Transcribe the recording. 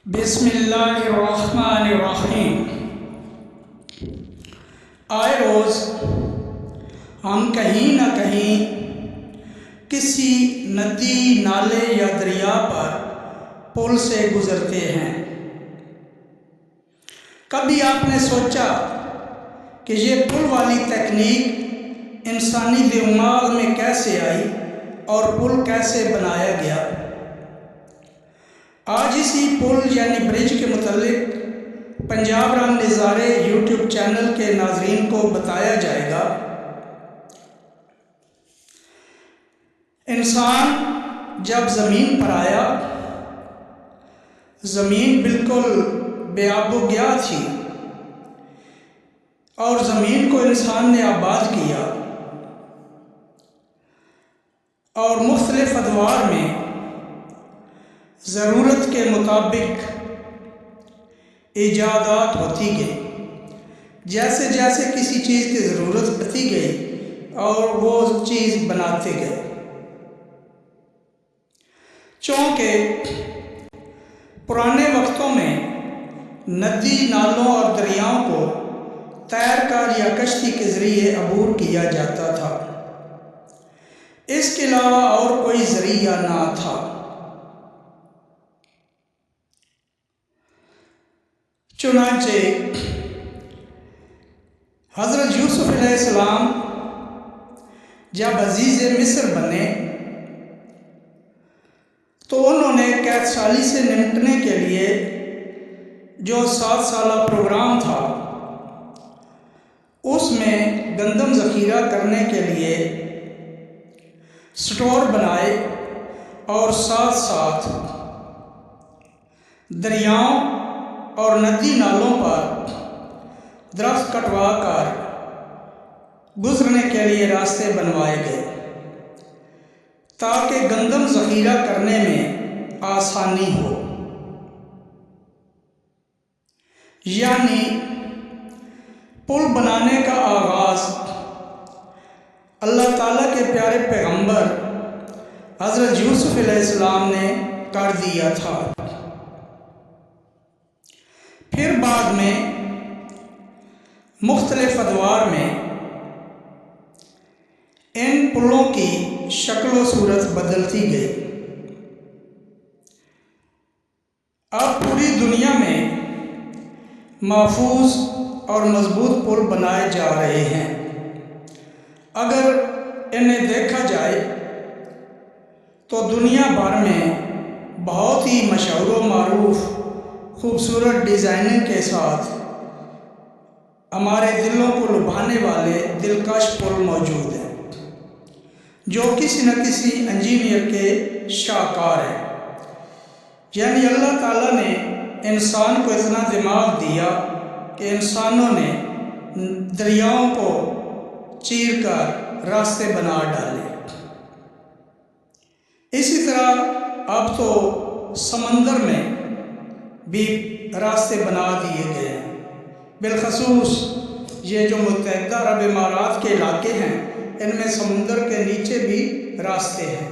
بسم اللہ الرحمن الرحیم۔ آئے روز ہم کہیں نہ کہیں کسی ندی، نالے یا دریا پر پل سے گزرتے ہیں۔ کبھی آپ نے سوچا کہ یہ پل والی تکنیک انسانی دماغ میں کیسے آئی اور پل کیسے بنایا گیا؟ آج اسی پل یعنی برج کے متعلق پنجاب رنگ نظارے یوٹیوب چینل کے ناظرین کو بتایا جائے گا۔ انسان جب زمین پر آیا، زمین بالکل بے آب و گیا تھی اور زمین کو انسان نے آباد کیا اور مختلف ادوار میں ضرورت کے مطابق ایجادات ہوتی گئی۔ جیسے جیسے کسی چیز کی ضرورت بڑھتی گئی اور وہ چیز بناتے گئے، چونکہ پرانے وقتوں میں ندی، نالوں اور دریاؤں کو تیر کر یا کشتی کے ذریعے عبور کیا جاتا تھا۔ اس کے علاوہ اور کوئی ذریعہ نہ تھا۔ چنانچہ حضرت یوسف علیہ السلام جب عزیز مصر بنے تو انہوں نے قید سالی سے نمٹنے کے لیے جو 7 سالہ پروگرام تھا، اس میں گندم ذخیرہ کرنے کے لیے سٹور بنائے اور ساتھ ساتھ دریاؤں اور ندی نالوں پر درخت کٹوا کر گزرنے کے لیے راستے بنوائے گئے تاکہ گندم ذخیرہ کرنے میں آسانی ہو۔ یعنی پل بنانے کا آغاز اللہ تعالیٰ کے پیارے پیغمبر حضرت یوسف علیہ السلام نے کر دیا تھا۔ پھر بعد میں مختلف ادوار میں ان پلوں کی شکل و صورت بدلتی گئی۔ اب پوری دنیا میں محفوظ اور مضبوط پل بنائے جا رہے ہیں۔ اگر انہیں دیکھا جائے تو دنیا بھر میں بہت ہی مشہور و معروف خوبصورت ڈیزائننگ کے ساتھ ہمارے دلوں کو لبھانے والے دلکش پل موجود ہیں جو کسی نہ کسی انجینئر کے شاہکار ہیں۔ یعنی اللہ تعالیٰ نے انسان کو اتنا دماغ دیا کہ انسانوں نے دریاؤں کو چیر کر راستے بنا ڈالے۔ اسی طرح اب تو سمندر میں بھی راستے بنا دیے گئے ہیں۔ بالخصوص یہ جو متحدہ عرب امارات کے علاقے ہیں، ان میں سمندر کے نیچے بھی راستے ہیں۔